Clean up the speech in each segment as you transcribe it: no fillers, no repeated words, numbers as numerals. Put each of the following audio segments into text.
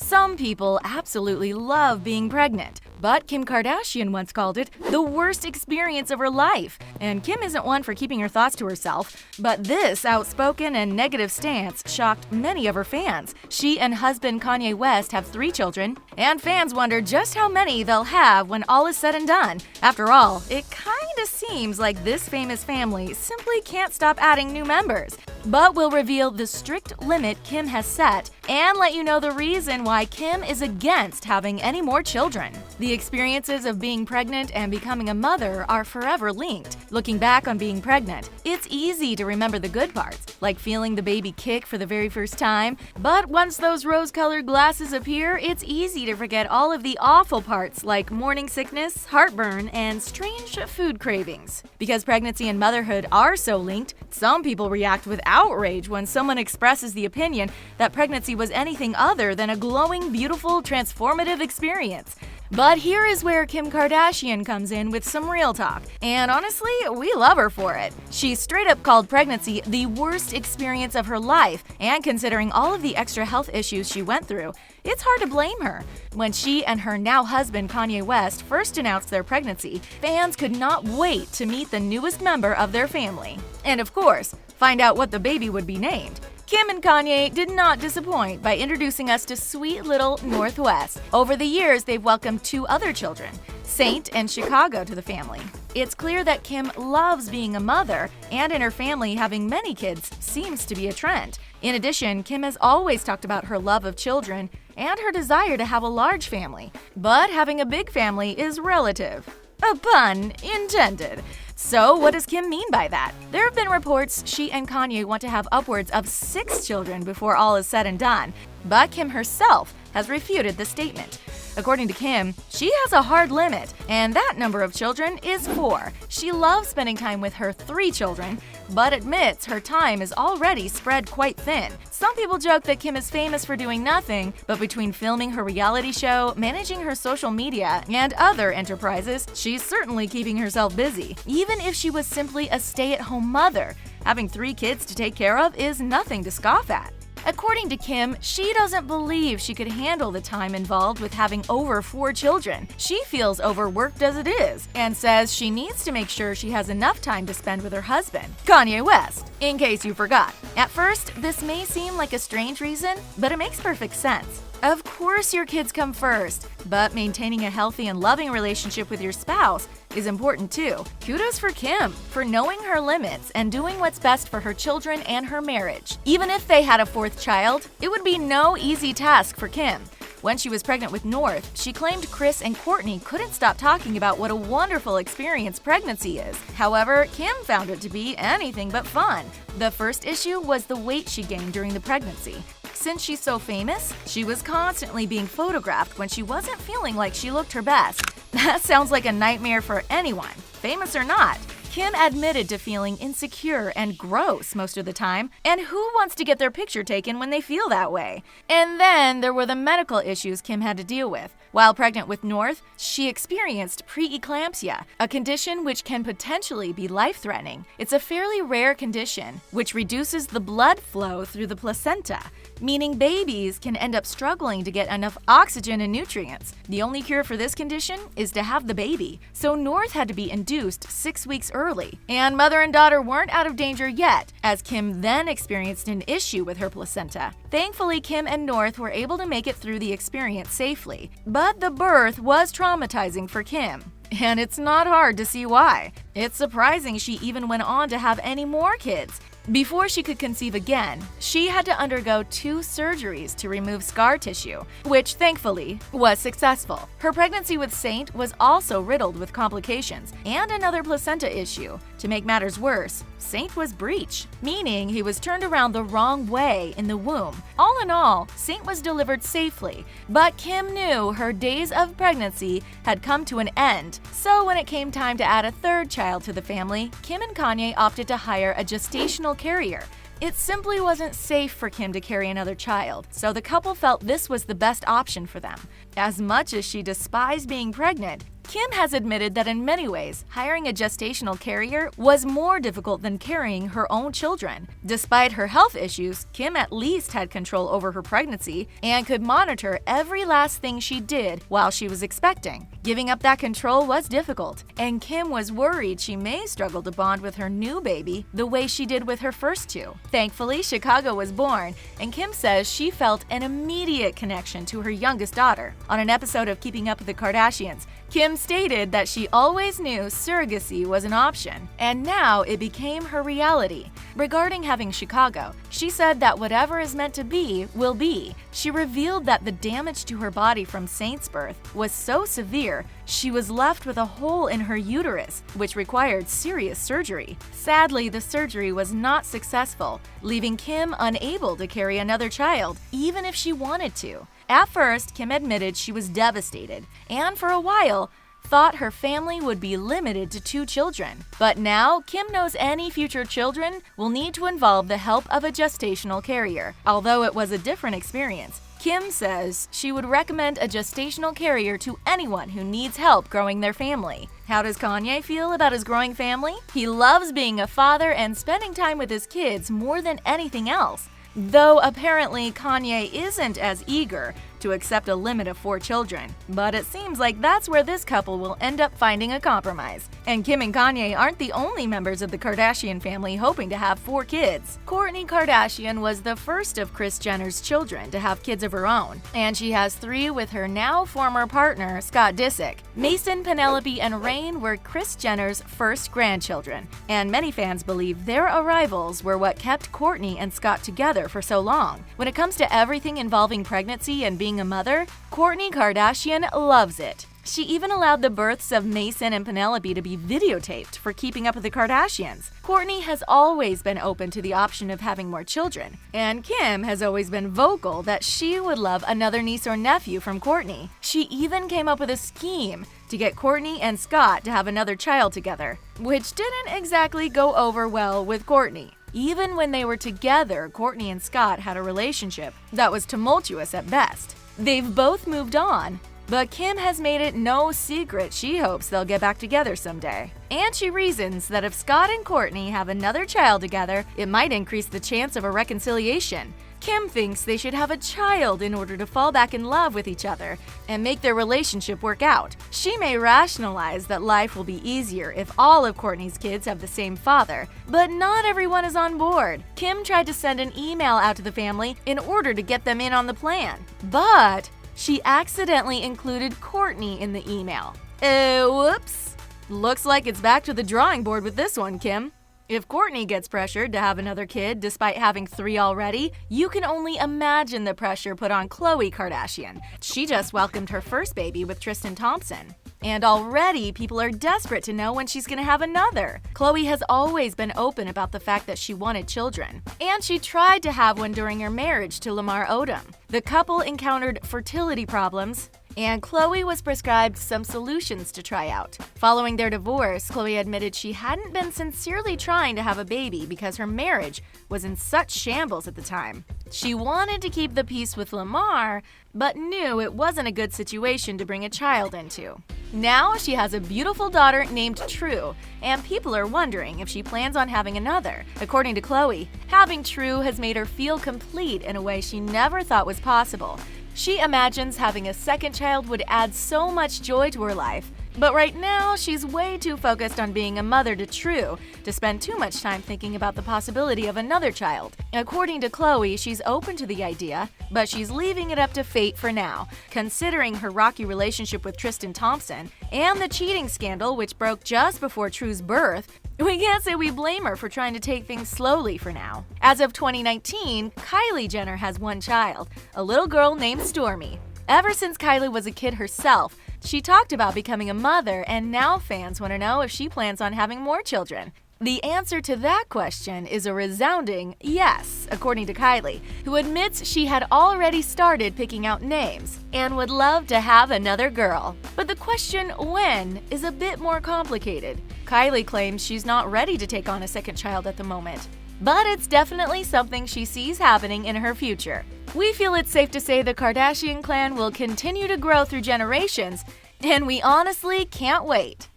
Some people absolutely love being pregnant, but Kim Kardashian once called it the worst experience of her life. And Kim isn't one for keeping her thoughts to herself, but this outspoken and negative stance shocked many of her fans. She and husband Kanye West have 3 children, and fans wonder just how many they'll have when all is said and done. After all, it kinda seems like this famous family simply can't stop adding new members. But we'll reveal the strict limit Kim has set and let you know the reason why Kim is against having any more children. The experiences of being pregnant and becoming a mother are forever linked. Looking back on being pregnant, it's easy to remember the good parts, like feeling the baby kick for the very first time. But once those rose-colored glasses appear, it's easy to forget all of the awful parts like morning sickness, heartburn, and strange food cravings. Because pregnancy and motherhood are so linked, some people react with outrage when someone expresses the opinion that pregnancy was anything other than a glowing, beautiful, transformative experience. But here is where Kim Kardashian comes in with some real talk, and honestly, we love her for it. She straight up called pregnancy the worst experience of her life, and considering all of the extra health issues she went through, it's hard to blame her. When she and her now husband Kanye West first announced their pregnancy, fans could not wait to meet the newest member of their family. And of course, find out what the baby would be named. Kim and Kanye did not disappoint by introducing us to sweet little Northwest. Over the years, they've welcomed 2 other children, Saint and Chicago, to the family. It's clear that Kim loves being a mother, and in her family, having many kids seems to be a trend. In addition, Kim has always talked about her love of children and her desire to have a large family. But having a big family is relative. A pun intended. So what does Kim mean by that? There have been reports she and Kanye want to have upwards of 6 children before all is said and done, but Kim herself has refuted the statement. According to Kim, she has a hard limit, and that number of children is 4. She loves spending time with her 3 children, but admits her time is already spread quite thin. Some people joke that Kim is famous for doing nothing, but between filming her reality show, managing her social media, and other enterprises, she's certainly keeping herself busy. Even if she was simply a stay-at-home mother, having 3 kids to take care of is nothing to scoff at. According to Kim, she doesn't believe she could handle the time involved with having over 4 children. She feels overworked as it is, and says she needs to make sure she has enough time to spend with her husband, Kanye West, in case you forgot. At first, this may seem like a strange reason, but it makes perfect sense. Of course your kids come first, but maintaining a healthy and loving relationship with your spouse is important too. Kudos for Kim for knowing her limits and doing what's best for her children and her marriage. Even if they had a 4th child, it would be no easy task for Kim. When she was pregnant with North, she claimed Kris and Kourtney couldn't stop talking about what a wonderful experience pregnancy is. However, Kim found it to be anything but fun. The first issue was the weight she gained during the pregnancy. Since she's so famous, she was constantly being photographed when she wasn't feeling like she looked her best. That sounds like a nightmare for anyone, famous or not. Kim admitted to feeling insecure and gross most of the time, and who wants to get their picture taken when they feel that way? And then there were the medical issues Kim had to deal with. While pregnant with North, she experienced preeclampsia, a condition which can potentially be life-threatening. It's a fairly rare condition, which reduces the blood flow through the placenta, meaning babies can end up struggling to get enough oxygen and nutrients. The only cure for this condition is to have the baby, so North had to be induced 6 weeks early. And mother and daughter weren't out of danger yet, as Kim then experienced an issue with her placenta. Thankfully, Kim and North were able to make it through the experience safely. But the birth was traumatizing for Kim. And it's not hard to see why. It's surprising she even went on to have any more kids. Before she could conceive again, she had to undergo 2 surgeries to remove scar tissue, which thankfully was successful. Her pregnancy with Saint was also riddled with complications and another placenta issue. To make matters worse, Saint was breech, meaning he was turned around the wrong way in the womb. All in all, Saint was delivered safely, but Kim knew her days of pregnancy had come to an end. So when it came time to add a 3rd child to the family, Kim and Kanye opted to hire a gestational carrier. It simply wasn't safe for Kim to carry another child, so the couple felt this was the best option for them. As much as she despised being pregnant, Kim has admitted that in many ways, hiring a gestational carrier was more difficult than carrying her own children. Despite her health issues, Kim at least had control over her pregnancy and could monitor every last thing she did while she was expecting. Giving up that control was difficult, and Kim was worried she may struggle to bond with her new baby the way she did with her first two. Thankfully, Chicago was born, and Kim says she felt an immediate connection to her youngest daughter. On an episode of Keeping Up with the Kardashians, Kim stated that she always knew surrogacy was an option, and now it became her reality. Regarding having Chicago, she said that whatever is meant to be will be. She revealed that the damage to her body from Saint's birth was so severe, she was left with a hole in her uterus, which required serious surgery. Sadly, the surgery was not successful, leaving Kim unable to carry another child, even if she wanted to. At first, Kim admitted she was devastated, and for a while, thought her family would be limited to 2 children. But now, Kim knows any future children will need to involve the help of a gestational carrier. Although it was a different experience, Kim says she would recommend a gestational carrier to anyone who needs help growing their family. How does Kanye feel about his growing family? He loves being a father and spending time with his kids more than anything else. Though apparently Kanye isn't as eager to accept a limit of 4 children. But it seems like that's where this couple will end up finding a compromise. And Kim and Kanye aren't the only members of the Kardashian family hoping to have 4 kids. Kourtney Kardashian was the first of Kris Jenner's children to have kids of her own, and she has 3 with her now former partner, Scott Disick. Mason, Penelope, and Reign were Kris Jenner's first grandchildren, and many fans believe their arrivals were what kept Kourtney and Scott together for so long. When it comes to everything involving pregnancy and being a mother, Kourtney Kardashian loves it. She even allowed the births of Mason and Penelope to be videotaped for Keeping Up with the Kardashians. Kourtney has always been open to the option of having more children, and Kim has always been vocal that she would love another niece or nephew from Kourtney. She even came up with a scheme to get Kourtney and Scott to have another child together, which didn't exactly go over well with Kourtney. Even when they were together, Kourtney and Scott had a relationship that was tumultuous at best. They've both moved on, but Kim has made it no secret she hopes they'll get back together someday. And she reasons that if Scott and Kourtney have another child together, it might increase the chance of a reconciliation. Kim thinks they should have a child in order to fall back in love with each other and make their relationship work out. She may rationalize that life will be easier if all of Kourtney's kids have the same father, but not everyone is on board. Kim tried to send an email out to the family in order to get them in on the plan, but she accidentally included Kourtney in the email. Whoops. Looks like it's back to the drawing board with this one, Kim. If Kourtney gets pressured to have another kid despite having 3 already, you can only imagine the pressure put on Khloe Kardashian. She just welcomed her first baby with Tristan Thompson. And already, people are desperate to know when she's gonna have another. Khloe has always been open about the fact that she wanted children, and she tried to have one during her marriage to Lamar Odom. The couple encountered fertility problems, and Khloe was prescribed some solutions to try out. Following their divorce, Khloe admitted she hadn't been sincerely trying to have a baby because her marriage was in such shambles at the time. She wanted to keep the peace with Lamar, but knew it wasn't a good situation to bring a child into. Now she has a beautiful daughter named True, and people are wondering if she plans on having another. According to Khloe, having True has made her feel complete in a way she never thought was possible. She imagines having a second child would add so much joy to her life, but right now she's way too focused on being a mother to True to spend too much time thinking about the possibility of another child. According to Khloe, she's open to the idea, but she's leaving it up to fate for now, considering her rocky relationship with Tristan Thompson and the cheating scandal which broke just before True's birth. We can't say we blame her for trying to take things slowly for now. As of 2019, Kylie Jenner has 1 child, a little girl named Stormy. Ever since Kylie was a kid herself, she talked about becoming a mother, and now fans want to know if she plans on having more children. The answer to that question is a resounding yes, according to Kylie, who admits she had already started picking out names and would love to have another girl. But the question when is a bit more complicated. Kylie claims she's not ready to take on a second child at the moment, but it's definitely something she sees happening in her future. We feel it's safe to say the Kardashian clan will continue to grow through generations, And we honestly can't wait.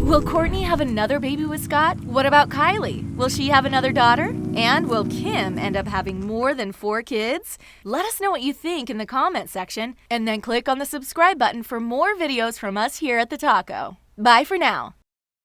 Will Kourtney have another baby with Scott? What about Kylie? Will she have another daughter? And will Kim end up having more than 4 kids? Let us know what you think in the comment section, and then click on the subscribe button for more videos from us here at The Taco. Bye for now.